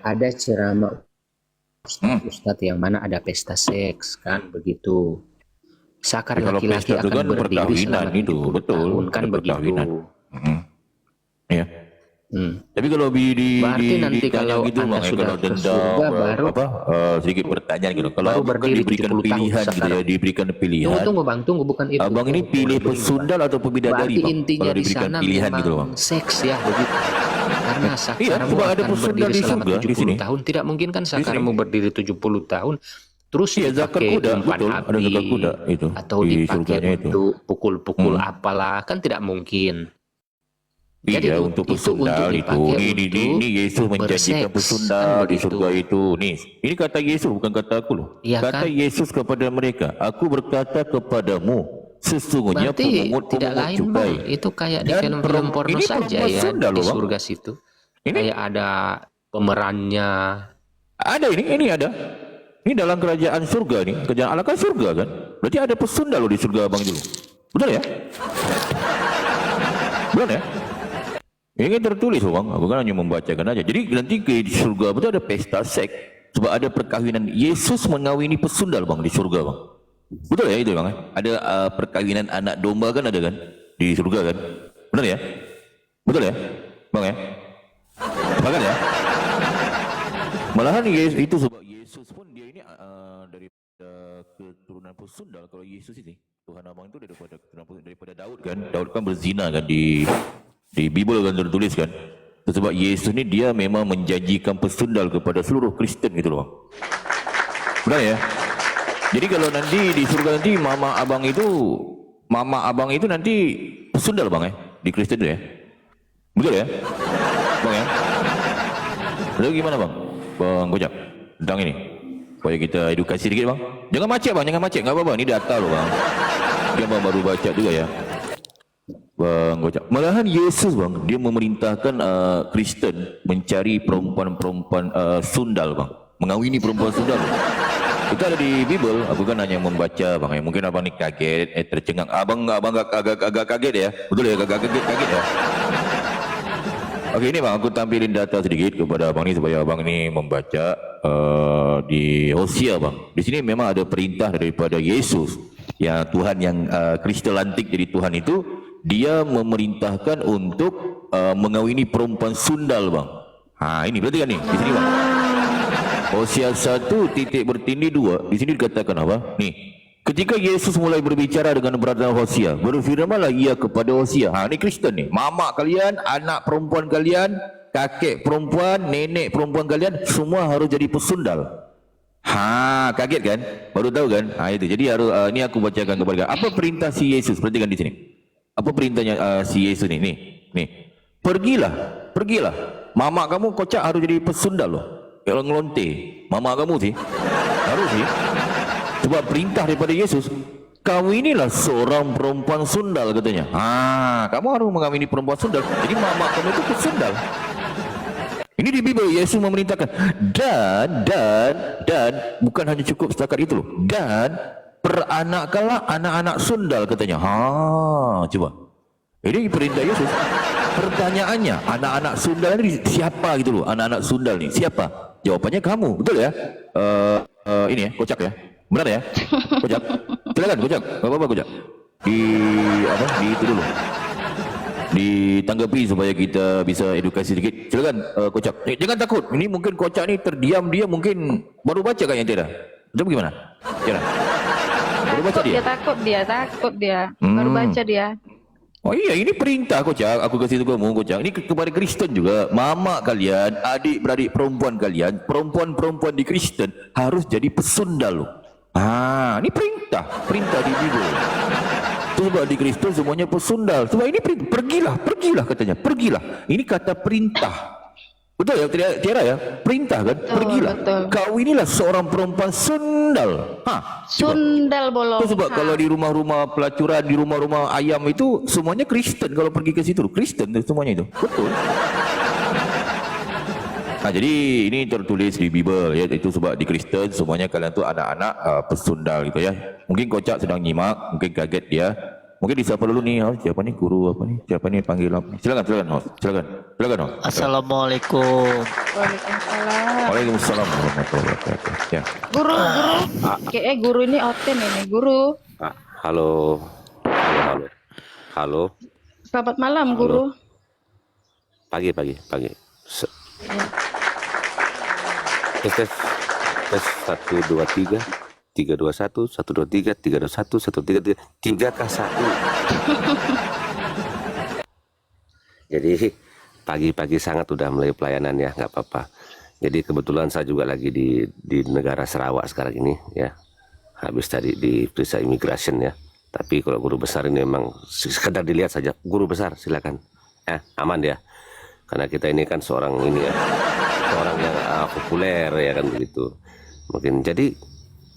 ada ceramah Ustadz yang mana ada pesta seks kan begitu. Sakar laki-laki akan kan berdiri selama 70 tahun kan begitu. Ya. Tapi kalau berarti nanti kalau gitu, Anda sudah ke surga baru sedikit pertanyaan gitu. Kalau baru berdiri diberikan 70 pilihan tahun, gitu ya, diberikan pilihan. Tunggu bang, bukan itu. Abang ini pilih pesundal atau bidadari, berarti bang? intinya Kalau di diberikan sana pilihan memang gitu, bang. seks ya begitu. Karena sakarmu ada akan berdiri selama di 70 tahun. Tidak mungkin kan sakarmu berdiri 70 tahun. Terus dipakai umpan api itu, atau dipakai untuk pukul-pukul apalah, kan tidak mungkin. Jadi untuk pesundal itu. Ini Yesus menjanjikan pesundal di surga itu. Ini kata Yesus, bukan kata aku loh. Ya, kata kan? Yesus kepada mereka, aku berkata kepadamu, sesungguhnya pemungut cukai. Itu kayak di film-film porno saja ya, di surga situ. Kayak ada pemerannya. Ada ini ada. Ini dalam kerajaan surga nih, kerajaan Allah kan surga kan. Berarti ada pesundal loh di surga abang dulu. Betul ya? Betul ya? Ini kan tertulis bang, aku kan hanya membacakan aja. Jadi nanti di surga betul ada pesta seks. Sebab ada perkawinan, Yesus mengawini pesundal bang di surga bang. Betul ya itu bang? Ada perkawinan anak domba kan ada kan? Di surga kan? Benar ya? Betul ya? Bang ya? Sepakat ya? Malahan itu sebab Yesus pun dia ini daripada keturunan pesundal. Kalau Yesus ini Tuhan abang itu daripada Daud kan. Daud kan berzina kan di Bible kan tertulis kan. Sebab Yesus ni dia memang menjanjikan pesundal kepada seluruh Kristen gitu loh. Benar ya? Jadi kalau nanti di surga nanti mama abang itu nanti pesundal bang ya di Kristen tu ya. Betul ya? Bang ya? Lalu gimana bang? Bang Kojak tentang ini. Supaya kita edukasi sedikit bang. Jangan macet bang, jangan macet. Enggak apa-apa, ni data loh bang. Dia bang baru baca juga ya. Bang Kojak. Malahan Yesus bang, dia memerintahkan Kristen mencari perempuan-perempuan sundal bang. Mengawini perempuan sundal. Itu ada di Bible. Aku kan hanya membaca bang ya. Mungkin abang ni kaget, tercengang. Abang agak kaget ya. Betul ya, agak kaget ya. Oke, ini bang, aku tampilin data sedikit kepada abang ni supaya abang ni membaca di Hosea bang. Di sini memang ada perintah daripada Yesus, ya Tuhan yang kristal antik jadi Tuhan itu, dia memerintahkan untuk mengawini perempuan sundal bang. Ini berarti kan nih di sini bang. Hosea 1:2 di sini dikatakan apa? Nih. Ketika Yesus mulai berbicara dengan berat Hosea, berfirmanlah ia kepada Hosea. Ini Kristen nih. Mama kalian, anak perempuan kalian, kakek perempuan, nenek perempuan kalian, semua harus jadi pesundal. Kaget kan? Baru tahu kan? Itu. Jadi harus ini aku bacakan kepada kalian. Apa perintah si Yesus? Perhatikan di sini. Apa perintahnya si Yesus nih? Nih. Pergilah. Mama kamu kocak harus jadi pesundal loh. Kalau ngelonte, mama kamu sih. Harus sih. Sebab perintah daripada Yesus, kawinilah seorang perempuan sundal katanya. Kamu harus mengawini perempuan sundal. Jadi mama kamu itu pesundal. Ini di Bible Yesus memerintahkan dan bukan hanya cukup setakat itu loh. Dan peranakkanlah anak-anak sundal katanya. Coba. Ini perintah Yesus. Pertanyaannya, anak-anak sundal ini siapa gitu loh? Anak-anak sundal nih siapa? Jawabannya kamu, betul ya? Ini ya, kocak ya. Benar ya? Kojak. Silakan Kojak. Enggak apa-apa Kojak. Di itu dulu. Ditanggapi supaya kita bisa edukasi sedikit. Silakan Kojak. Jangan takut. Ini mungkin Kojak ni terdiam, dia mungkin baru baca kayaknya Tiara. Betul bagaimana? Tiara. Baru baca dia. Takut dia. Baru baca dia. Oh iya, ini perintah Kojak. Aku kasih tahu kamu Kojak. Ini kepada Kristen juga. Mama kalian, adik-beradik perempuan kalian, perempuan-perempuan di Kristen harus jadi pesundal loh. Ini perintah di Bible. Sebab di Kristen semuanya pesundal. Sebab ini pergilah katanya. Pergilah. Ini kata perintah. Betul ya Tiara ya? Perintah kan? Pergilah. Betul. Kau inilah seorang perempuan sundal. Sundal bolong. Sebab kalau di rumah-rumah pelacuran, di rumah-rumah ayam itu semuanya Kristen. Kalau pergi ke situ Kristen semuanya itu. Betul. Jadi ini tertulis di Bible ya, itu sebab di Kristen semuanya kalian tu anak-anak pesundal gitu ya. Mungkin Kocak sedang nyimak, mungkin kaget dia. Mungkin disapa dulu nih, siapa nih guru apa nih? Siapa nih panggil apa nih? Silakan, host. Assalamualaikum. Waalaikumsalam. Waalaikumsalam warahmatullahi wabarakatuh. Ya. Guru. Kayaknya guru ini oten ini, guru. Halo. Halo. Selamat malam, Halo. guru. Pagi. Tes 1 2 3 3 2 1 1 2 3 3 2 1 1 3 3 kah 1. Jadi pagi-pagi sangat udah mulai pelayanan ya, nggak apa-apa. Jadi kebetulan saya juga lagi di negara Sarawak sekarang ini ya. Habis tadi diperiksa immigration ya. Tapi kalau guru besar ini memang sekedar dilihat saja. Guru besar silakan. Aman ya. Karena kita ini kan seorang ini ya, seorang yang populer ya kan begitu. Mungkin jadi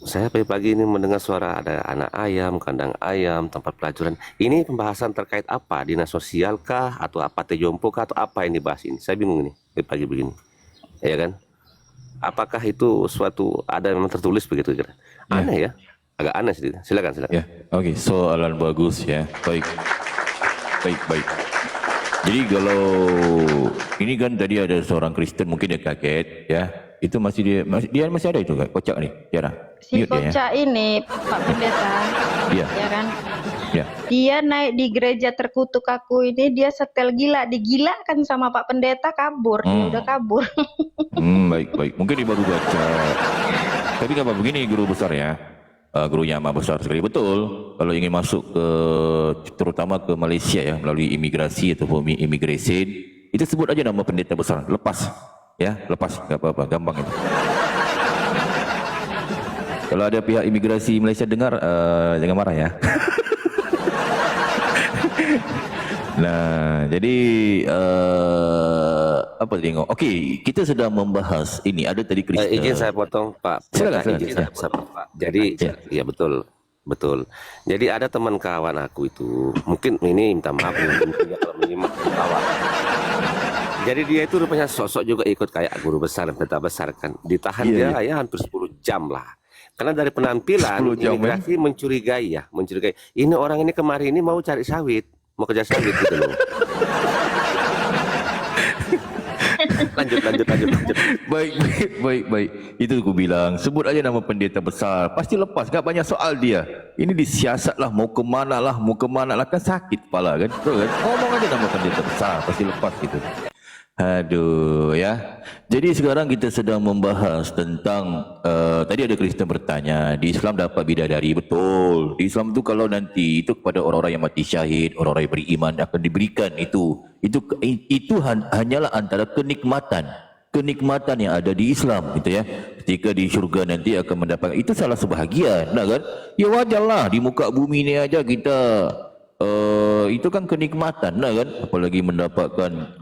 saya pagi-pagi ini mendengar suara ada anak ayam, kandang ayam, tempat pelajaran. Ini pembahasan terkait apa? Dinas sosial kah? Atau apa tejompo kah? Atau apa yang dibahas ini? Saya bingung nih pagi begini. Ya kan? Apakah itu suatu ada memang tertulis begitu kira? Aneh ya? Agak aneh sih. Silakan. Ya, oke. Soalan bagus ya. Baik. Jadi kalau ini kan tadi ada seorang Kristen mungkin dia kaget ya. Itu dia masih ada itu kocak nih, Tiara. Si kocak ini Pak Pendeta. Iya. Ya kan? Ya. Dia naik di gereja terkutuk aku ini, dia setel gila, digilakan sama Pak Pendeta, kabur. Dia udah kabur. Baik. Mungkin dia baru baca. Tapi nggak apa begini guru besar ya. Gurunya amat besar sekali, betul. Kalau ingin masuk ke terutama ke Malaysia ya melalui imigrasi ataupun immigration, itu sebut aja nama pendeta besar, lepas nggak apa-apa, gampang itu. Kalau ada pihak imigrasi Malaysia dengar, jangan marah ya. Nah, jadi apa tengok? Okey, kita sedang membahas ini. Ada tadi Kristen. Izin saya potong Pak. Silakan. Pak. Jadi ya betul. Jadi ada teman kawan aku itu, mungkin ini minta maaf mungkin kalau menyimak kawan. Jadi dia itu rupanya sosok juga ikut kayak guru besar, pendeta besar kan. Ditahan dia ya hampir 10 jam lah. Karena dari penampilan imigrasi mencurigai. Ini orang ini kemarin ini mau cari sawit, mau kerja sawit gitu loh. Lanjut. Baik. Itu aku bilang, sebut aja nama pendeta besar, pasti lepas, gak banyak soal dia. Ini disiasat lah, mau kemana lah, kan sakit kepala kan, betul kan? Ngomong aja nama pendeta besar, pasti lepas gitu. Aduh ya. Jadi sekarang kita sedang membahas tentang tadi ada Kristen bertanya, di Islam dapat bidadari, betul. Di Islam itu kalau nanti itu kepada orang-orang yang mati syahid, orang-orang yang beriman akan diberikan itu hanyalah antara kenikmatan yang ada di Islam gitu ya. Ketika di syurga nanti akan mendapatkan itu salah sebahagian, nah kan? Ya wajarlah di muka bumi ni aja kita itu kan kenikmatan lah kan,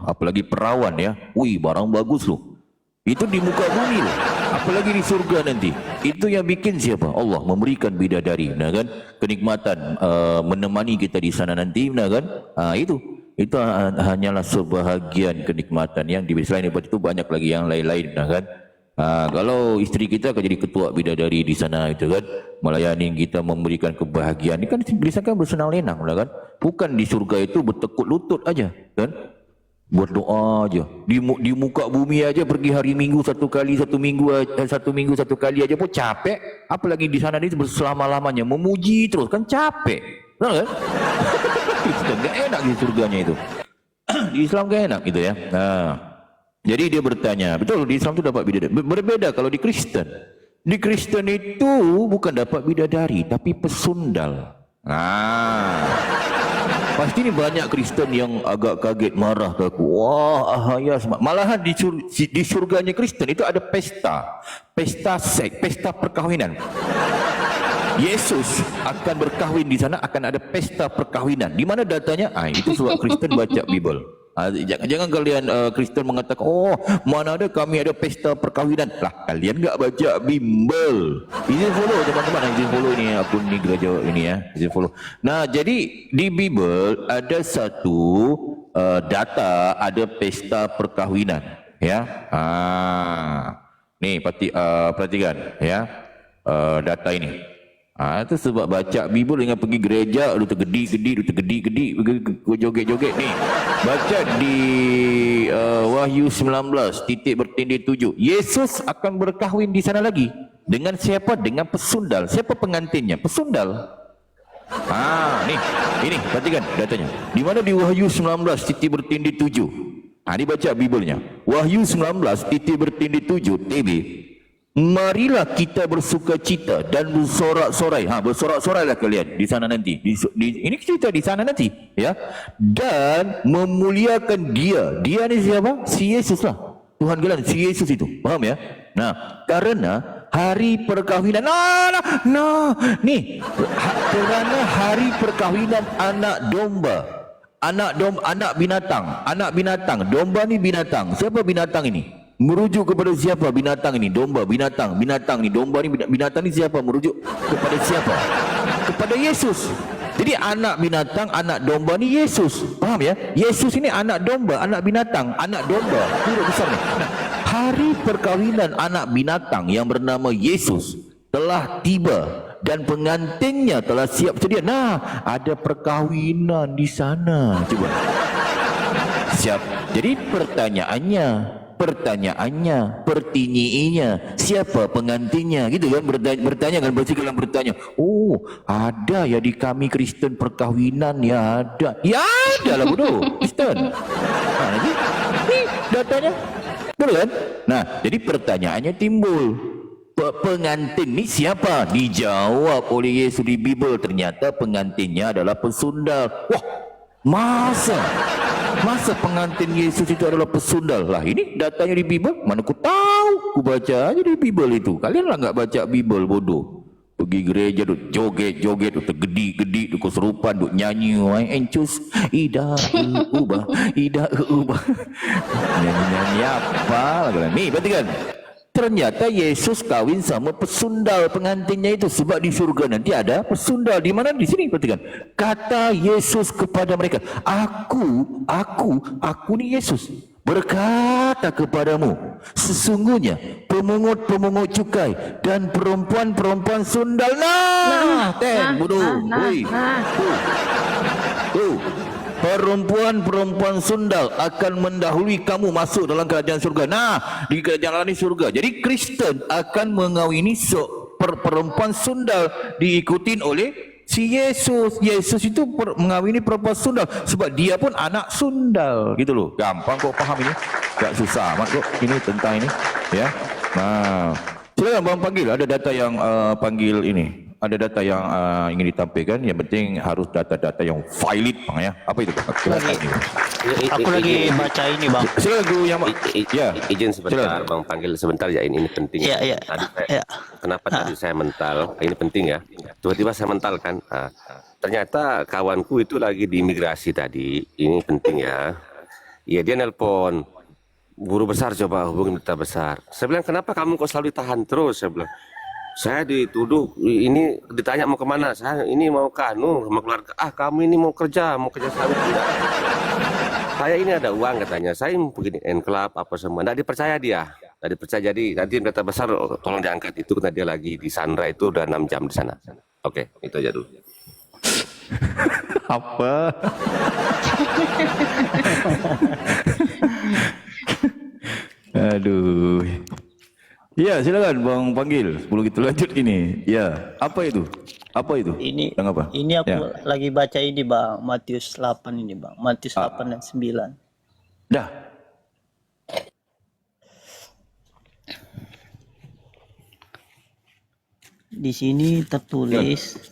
apalagi perawan ya, wih barang bagus loh, itu di muka bumi loh, apalagi di surga nanti. Itu yang bikin siapa? Allah memberikan bidadari, nah kan, kenikmatan menemani kita di sana nanti, nah kan, itu hanyalah sebahagian kenikmatan yang diberi. Selain daripada itu banyak lagi yang lain-lain, nah kan. Kalau isteri kita akan jadi ketua bidadari di sana itu kan, melayani kita, memberikan kebahagiaan. Ini kan disangka bersenang lenang lah kan. Bukan di surga itu bertekuk lutut aja kan, buat doa aja. Di muka bumi aja pergi hari Minggu satu minggu satu kali aja pun capek. Apalagi di sana ini selama-lamanya memuji terus kan capek, betul kan? Gak enak di surganya itu. Di Islam gak enak gitu ya. Jadi dia bertanya, betul di Islam itu dapat bidadari. Berbeda kalau di Kristen. Di Kristen itu bukan dapat bidadari, tapi pesundal. Pasti ini banyak Kristen yang agak kaget, marah ke aku. Wah, malahan di surganya Kristen itu ada pesta seks, pesta perkahwinan. Yesus akan berkahwin di sana, akan ada pesta perkahwinan. Di mana datanya? Itu sebab Kristen baca Bible. Jangan kalian Kristen mengatakan, oh mana ada kami ada pesta perkahwinan lah, kalian enggak baca Bible. Izin follow teman-teman, izin follow ini akun ni gereja ini ya, izin follow. Nah jadi di Bible ada satu data, ada pesta perkahwinan ya. Nih perhatikan ya, data ini Itu sebab baca Bible dengan pergi gereja, lu tergedi-gedi, joget-joget ni. Baca di Wahyu 19 titik bertindih 7. Yesus akan berkahwin di sana lagi. Dengan siapa? Dengan pesundal. Siapa pengantinnya? Pesundal. Ini perhatikan datanya. Di mana di Wahyu 19 titik bertindih 7. Ini baca Biblenya. Wahyu 19 titik bertindih 7 TB. Marilah kita bersukacita dan bersorak-sorai. Bersorak-sorailah kalian di sana nanti. Ini cerita di sana nanti, ya. Dan memuliakan Dia. Dia ni siapa? Si Yesus lah. Tuhan kalian, si Yesus itu. Faham ya? Nah, karena hari perkahwinan. Kerana hari perkahwinan anak domba. Anak binatang. Domba ni binatang. Siapa binatang ini? Merujuk kepada siapa binatang ini? Domba, binatang ni, domba ni, binatang ni siapa? Merujuk kepada siapa? Kepada Yesus. Jadi anak binatang, anak domba ni Yesus. Faham ya? Yesus ini anak domba, anak binatang, anak domba. Huruf besar ni. Hari perkahwinan anak binatang yang bernama Yesus telah tiba dan pengantinnya telah siap sedia. Ada perkahwinan di sana. Cuba. Siap. Jadi pertanyaannya, pertinyiinya, siapa pengantinnya, gitu kan? Bertanya kan, bersikalah bertanya. Oh, ada ya di kami Kristen perkahwinan, ya ada. Ya ada lah bodoh, Kristen. Ini datanya, betul kan? Nah, jadi pertanyaannya timbul. Pengantin ni siapa? Dijawab oleh Yesus di Bible. Ternyata pengantinnya adalah pesundal. Wah, Masa pengantin Yesus itu adalah pesundal? Lah ini datanya di Bible. Mana ku tahu? Ku baca aja di Bible itu. Kalian lah enggak baca Bible, bodoh. Pergi gereja duk joget-joget, duk tergedi-gedi, duk keserupan, duk nyanyi, encus ida ubah. Nyanyi apa lah. Ni berarti kan? Ternyata Yesus kawin sama pesundal pengantinnya itu, sebab di surga nanti ada pesundal. Di mana? Di sini, perhatikan. Kata Yesus kepada mereka, aku ni Yesus berkata kepadamu, sesungguhnya pemungut-pemungut cukai dan perempuan-perempuan sundal. Perempuan-perempuan sundal akan mendahului kamu masuk dalam kerajaan surga. Di kerajaan di surga. Jadi Kristen akan mengawini perempuan sundal, diikutin oleh si Yesus. Yesus itu mengawini perempuan sundal sebab dia pun anak sundal. Gitu loh. Gampang kok paham ini. Tak susah amat kok ini tentang ini, ya. Silakan bang panggil. Ada data yang panggil ini. Ada data yang ingin ditampilkan. Yang penting harus data-data yang valid, bang, ya. Apa itu? Aku lagi baca ini, bang. Silakan guru yang izin sebentar, bang panggil sebentar ya, ini penting. Iya. Kenapa tadi saya mental? Ini penting ya. Tiba-tiba saya mental kan. Ternyata kawanku itu lagi di imigrasi tadi. Ini penting ya. Iya, dia nelpon. Guru besar, coba hubungi duta besar. Saya bilang, kenapa kamu kok selalu ditahan terus? Saya bilang, saya dituduh ini, ditanya mau kemana, saya ini mau ke mau keluarga. Kamu ini mau kerja sawit. Tidak, saya ini ada uang katanya, saya begini enklap apa semua. Tidak dipercaya dia, tidak dipercaya. Jadi nanti kata besar tolong diangkat itu, karena dia lagi di Sandra itu udah 6 jam di sana. Oke, itu aja dulu. Apa? Aduh. Ya, silakan bang panggil. Sebelum kita lanjut ini. Ya, apa itu? Apa itu? Ini yang apa? Ini aku lagi baca ini, bang. Matius 8 ini, bang. Matius 8 dan 9. Dah. Di sini tertulis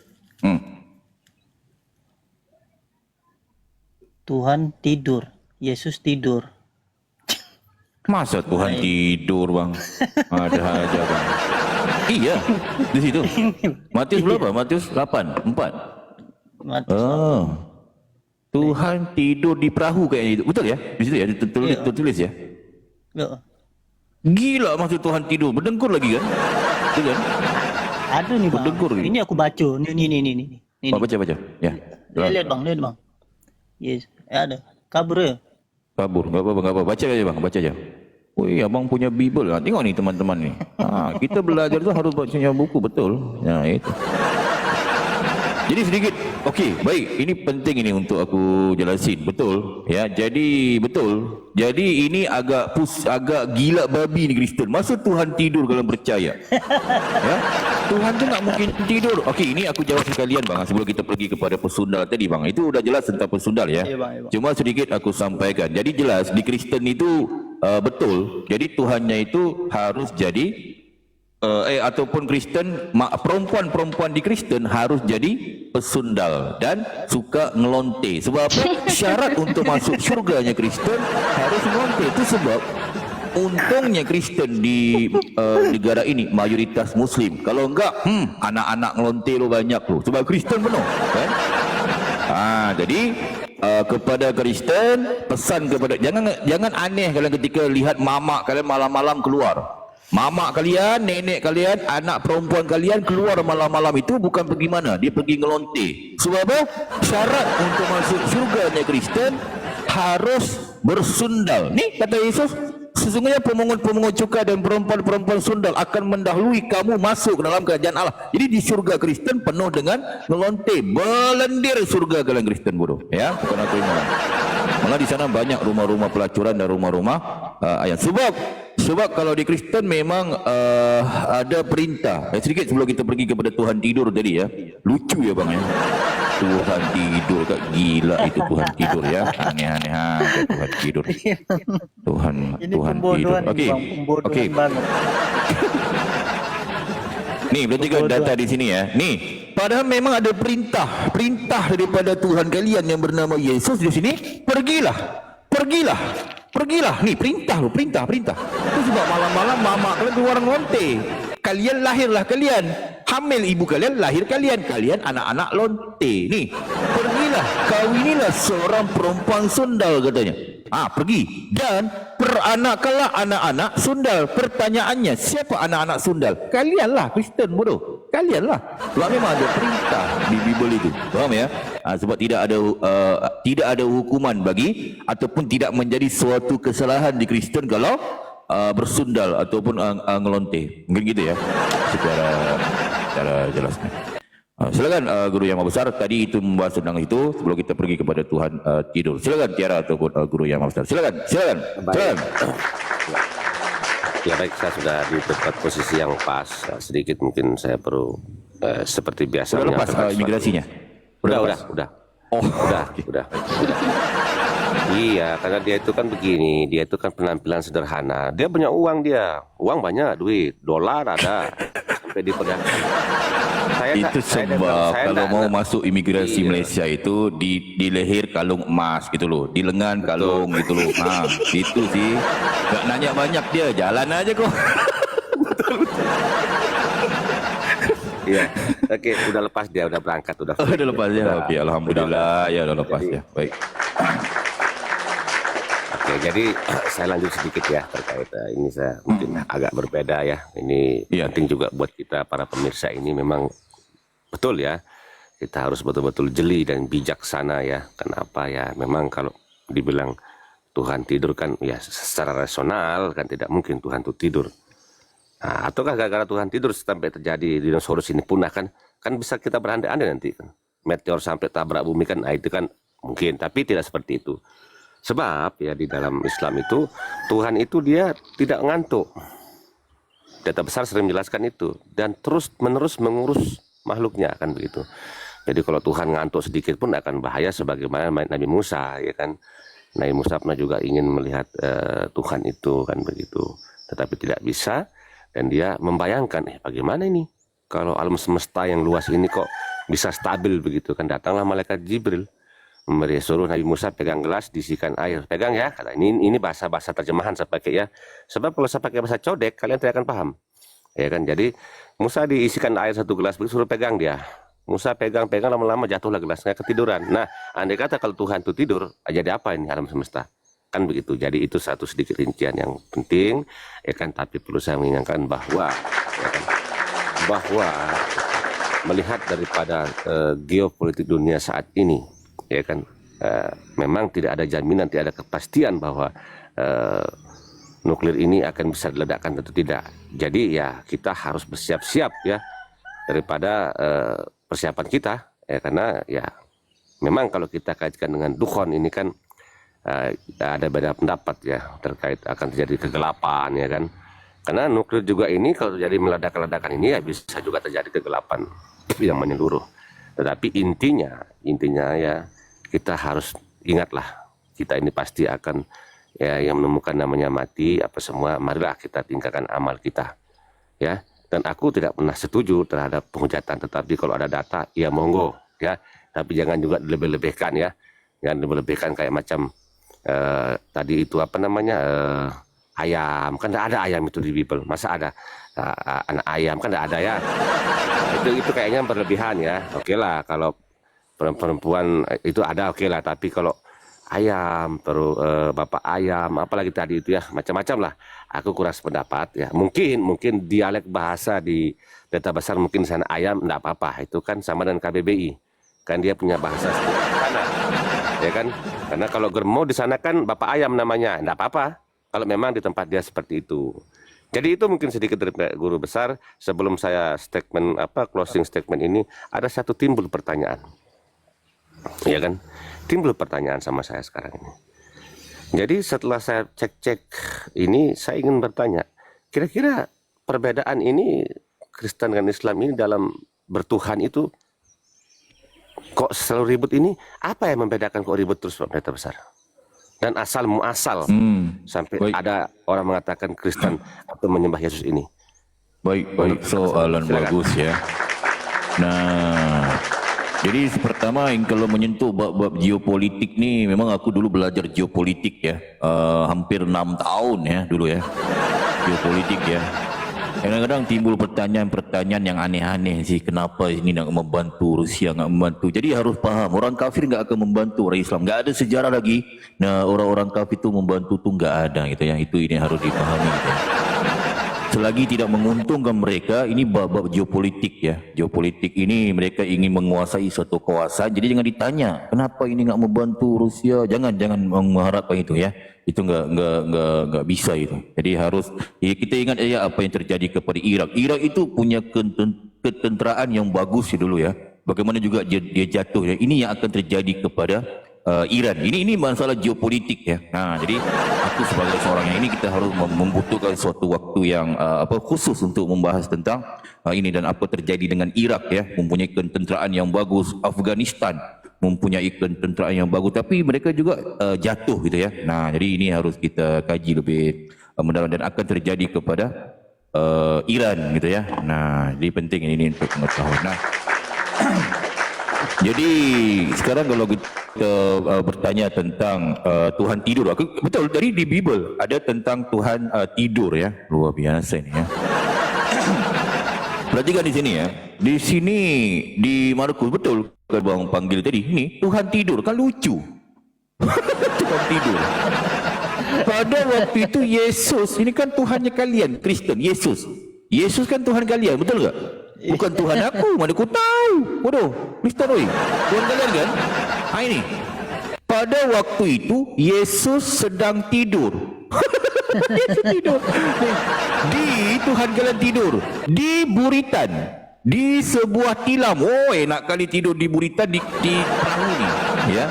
Tuhan tidur, Yesus tidur. Masa Tuhan tidur, bang? Ada aja, bang. Iya, di situ. Matius berapa? Matius 8, 4. Tuhan tidur di perahu kayaknya itu. Betul ya? Di situ ya, tertulis ya. Gila, maksud Tuhan tidur, berdengkur lagi kan? Itu kan? Ada nih, bang. Berdengkur. Ini aku baca. Ini. Baca. Ya. Lihat bang. Yes, ada. Kabur ya. Kabur, enggak apa-apa. Baca aja, bang, baca aja. Woi, abang punya Bible lah. Tengok nih teman-teman nih. Kita belajar tu harus baca buku, betul. Nah, itu. Jadi sedikit, okey, baik. Ini penting ini untuk aku jelasin. Betul, ya. Jadi betul. Jadi ini agak gila babi ni Kristen. Masa Tuhan tidur kalau percaya? Ya. Tuhan tu tak mungkin tidur. Okey, ini aku jawab sekalian bang. Sebelum kita pergi kepada pesundal tadi bang. Itu sudah jelas tentang pesundal ya. Ya, bang, ya, bang. Cuma sedikit aku sampaikan. Jadi jelas di Kristen itu betul. Jadi Tuhannya itu harus jadi ataupun Kristen, perempuan-perempuan di Kristen harus jadi pesundal dan suka ngelonte. Sebab apa? Syarat untuk masuk syurganya Kristen harus ngelonte. Itu sebab untungnya Kristen di negara ini mayoritas Muslim. Kalau enggak, anak-anak ngelonte lo banyak lo. Sebab Kristen penuh, kan? Jadi kepada Kristen, pesan kepada jangan aneh kalian ketika lihat mamak kalian malam-malam keluar. Mamak kalian, nenek kalian, anak perempuan kalian keluar malam-malam itu bukan pergi mana? Dia pergi ngelonte. Sebab apa? Syarat untuk masuk syurganya Kristen harus bersundal. Ni kata Yesus, sesungguhnya pemungut-pemungut cukai dan perempuan-perempuan sundal akan mendahului kamu masuk ke dalam kerajaan Allah. Jadi di syurga Kristen penuh dengan ngelonte. Belendir syurga kalian Kristen bodoh. Ya, bukan aku yang malah. Malah di sana banyak rumah-rumah pelacuran dan rumah-rumah ayat. Sebab kalau di Kristen memang ada perintah. Sedikit sebelum kita pergi kepada Tuhan tidur tadi ya. Lucu ya bang ya. Tuhan tidur, kak gila itu Tuhan tidur ya. Aneh-aneh Tuhan tidur. Tuhan tidur. Okey. Nih berarti kan data di sini ya. Nih, padahal memang ada perintah daripada Tuhan kalian yang bernama Yesus di sini. Pergilah. Nih perintah. Itu sebab malam-malam mama kalian keluar ngelonte. Kalian lahirlah kalian. Hamil ibu kalian, lahir kalian. Kalian anak-anak lonte. Nih, pergilah. Kawinilah seorang perempuan sundal katanya. Pergi. Dan peranakkanlah anak-anak sundal. Pertanyaannya, siapa anak-anak sundal? Kalianlah Kristen bodoh. Kalianlah. Sebab memang ada perintah di Bible itu. Faham ya? Sebab tidak ada hukuman bagi ataupun tidak menjadi suatu kesalahan di Kristen kalau bersundal ataupun ngelonte. Mungkin gitu ya. Secara jelasnya. Silakan guru yang besar, tadi itu membahas tentang itu sebelum kita pergi kepada Tuhan tidur. Silakan Tiara ataupun guru yang besar. Silakan. Ya baik, saya sudah di tempat posisi yang pas. Sedikit mungkin saya perlu seperti biasa. Sudah lepas imigrasinya? Udah. Udah. Iya, karena dia itu kan begini, dia itu kan penampilan sederhana. Dia punya uang banyak, duit, dolar ada, sampai dipegang. Itu sebab kalau mau masuk imigrasi Malaysia itu di leher kalung emas gitu loh, di lengan kalung gitu loh. Itu sih. Gak nanya banyak dia, jalan aja kok. Iya. Oke, udah lepas dia, udah berangkat, udah. Udah lepas ya. Oke, alhamdulillah ya udah lepas ya. Baik. Oke, jadi saya lanjut sedikit ya terkait ini, saya mungkin agak berbeda ya. Ini penting juga buat kita para pemirsa ini, memang betul ya. Kita harus betul-betul jeli dan bijaksana ya. Kenapa ya? Memang kalau dibilang Tuhan tidur kan ya secara rasional kan tidak mungkin Tuhan itu tidur. Ataukah gara-gara Tuhan tidur sampai terjadi dinosaurus ini punah kan bisa kita berandai-andai nanti kan. Meteor sampai tabrak bumi kan, itu kan mungkin, tapi tidak seperti itu. Sebab ya di dalam Islam itu Tuhan itu dia tidak ngantuk. Data besar sering menjelaskan itu, dan terus menerus mengurus makhluknya kan begitu. Jadi kalau Tuhan ngantuk sedikit pun akan bahaya, sebagaimana Nabi Musa ya kan. Nabi Musa pernah juga ingin melihat Tuhan itu kan begitu, tetapi tidak bisa, dan dia membayangkan bagaimana ini kalau alam semesta yang luas ini kok bisa stabil begitu kan. Datanglah malaikat Jibril memberi suruh Nabi Musa pegang gelas, diisikan air. Pegang ya, kata ini bahasa terjemahan saya pakai ya. Sebab kalau saya pakai bahasa codek kalian tidak akan paham. Ya kan, jadi Musa diisikan air satu gelas, suruh pegang dia. Musa pegang lama-lama jatuhlah gelasnya, ketiduran. Nah, andai kata kalau Tuhan itu tidur, jadi apa ini alam semesta? Kan begitu. Jadi itu satu sedikit rincian yang penting, ya kan. Tapi perlu saya mengingatkan bahwa, ya kan, bahwa melihat daripada geopolitik dunia saat ini, ya kan, memang tidak ada jaminan, tidak ada kepastian bahwa nuklir ini akan bisa diledakkan atau tidak. Jadi ya kita harus bersiap-siap ya, daripada persiapan kita Ya karena ya memang kalau kita kaitkan dengan dukhon ini kan ada beda pendapat ya terkait akan terjadi kegelapan ya kan. Karena nuklir juga ini kalau terjadi meledak-ledakan ini ya bisa juga terjadi kegelapan yang menyeluruh. Tetapi intinya ya kita harus ingatlah kita ini pasti akan ya yang menemukan namanya mati apa semua, marilah kita tingkatkan amal kita ya. Dan aku tidak pernah setuju terhadap penghujatan, tetapi kalau ada data ya monggo ya, tapi jangan juga dilebih-lebihkan ya, jangan dilebih-lebihkan kayak macam tadi itu apa namanya ayam, kan tidak ada ayam itu di Bible, masa ada anak ayam, kan tidak ada ya. Itu kayaknya berlebihan ya. Oke lah kalau perempuan itu ada, oke lah, tapi kalau ayam, terus bapak ayam, apalagi tadi itu ya, macam-macam lah. Aku kurang sependapat ya. Mungkin dialek bahasa di data besar mungkin sana ayam, enggak apa-apa. Itu kan sama dengan KBBI. Kan dia punya bahasa sana. Ya kan? Karena kalau germo di sana kan bapak ayam namanya, enggak apa-apa. Kalau memang di tempat dia seperti itu. Jadi itu mungkin sedikit dari guru besar. Sebelum saya closing statement ini, ada satu timbul pertanyaan. Ya kan? Timbul pertanyaan sama saya sekarang ini. Jadi setelah saya cek-cek ini, saya ingin bertanya, kira-kira perbedaan ini Kristen dan Islam ini dalam bertuhan itu kok selalu ribut ini? Apa yang membedakan kok ribut terus Pak Pendeta Besar? Dan asal muasal sampai baik. ada orang mengatakan Kristen atau menyembah Yesus ini. Baik, soalan bagus ya. Nah, jadi pertama yang kalau menyentuh bab-bab geopolitik ni, memang aku dulu belajar geopolitik ya, hampir 6 tahun ya dulu ya, geopolitik ya. Kadang-kadang timbul pertanyaan-pertanyaan yang aneh-aneh sih, kenapa ini nak membantu Rusia, nak membantu. Jadi harus paham, orang kafir enggak akan membantu orang Islam, enggak ada sejarah lagi. Nah, orang-orang kafir itu membantu tuh enggak ada gitu ya. Itu ini harus dipahami gitu ya. Selagi tidak menguntungkan mereka, ini bab-bab geopolitik ya. Geopolitik ini mereka ingin menguasai suatu kawasan, jadi jangan ditanya kenapa ini enggak membantu Rusia. Jangan mengharapkan itu ya. Itu enggak bisa itu. Jadi harus ya, kita ingat ya apa yang terjadi kepada Irak. Irak itu punya ketenteraan yang bagus ya dulu ya. Bagaimana juga dia jatuh ya. Ini yang akan terjadi kepada Iran. Ini masalah geopolitik ya. Nah, jadi aku sebagai seorang yang ini kita harus membutuhkan suatu waktu yang khusus untuk membahas tentang ini dan apa terjadi dengan Irak ya, mempunyai ketenteraan yang bagus. Afghanistan mempunyai ketenteraan yang bagus, tapi mereka juga jatuh gitu ya. Nah, jadi ini harus kita kaji lebih mendalam dan akan terjadi kepada Iran gitu ya. Nah, jadi penting ini untuk mengetahui. Nah, jadi sekarang kalau kita bertanya tentang Tuhan tidur, betul dari di Bible ada tentang Tuhan tidur ya, luar biasa ini ya. Perhatikan di sini ya, di sini di Markus betul kan bang panggil tadi, ini Tuhan tidur kan lucu. Tuhan tidur. Pada waktu itu Yesus, ini kan Tuhannya kalian Kristen, Yesus kan Tuhan kalian, betul tak? Bukan Tuhan aku, mana aku tahu. Bodoh, Kristen oi. Tuhan kalian kan? Ini. Pada waktu itu Yesus sedang tidur. Yesus tidur. Di Tuhan kalian tidur di buritan, di sebuah tilam. Oh, enak kali tidur di buritan di perahu ni, ya.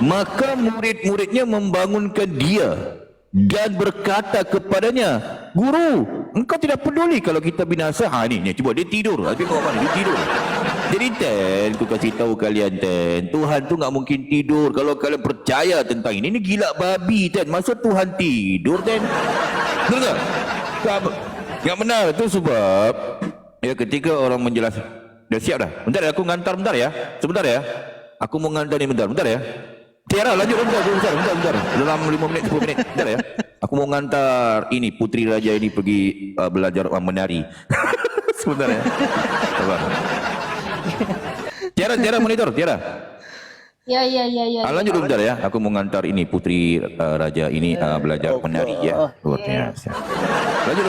Maka murid-muridnya membangunkan dia dan berkata kepadanya, "Guru, engkau tidak peduli kalau kita binasa?" Ni cuba dia tidur. Tengok mana dia tidur. Jadi aku kasih tahu kalian Tuhan tu enggak mungkin tidur. Kalau kalian percaya tentang ini gila babi masa Tuhan tidur betul tak? Enggak benar. Itu sebab ya ketika orang menjelaskan, dah siap dah. Bentar ya, aku ngantar bentar ya. Sebentar ya. Aku mau ngantar ni bentar ya. Tiara lanjut bentar. Dalam 5 menit 10 menit. Bentar ya. Aku mau ngantar ini Putri Raja ini pergi belajar menari. Sebentar ya. Sabar. Tiara monitor, Tiara. Ya. Lanjut dulu bentar ya. Aku mau ngantar ini Putri Raja ini belajar menari ya. Luar biasa. Lanjut dulu.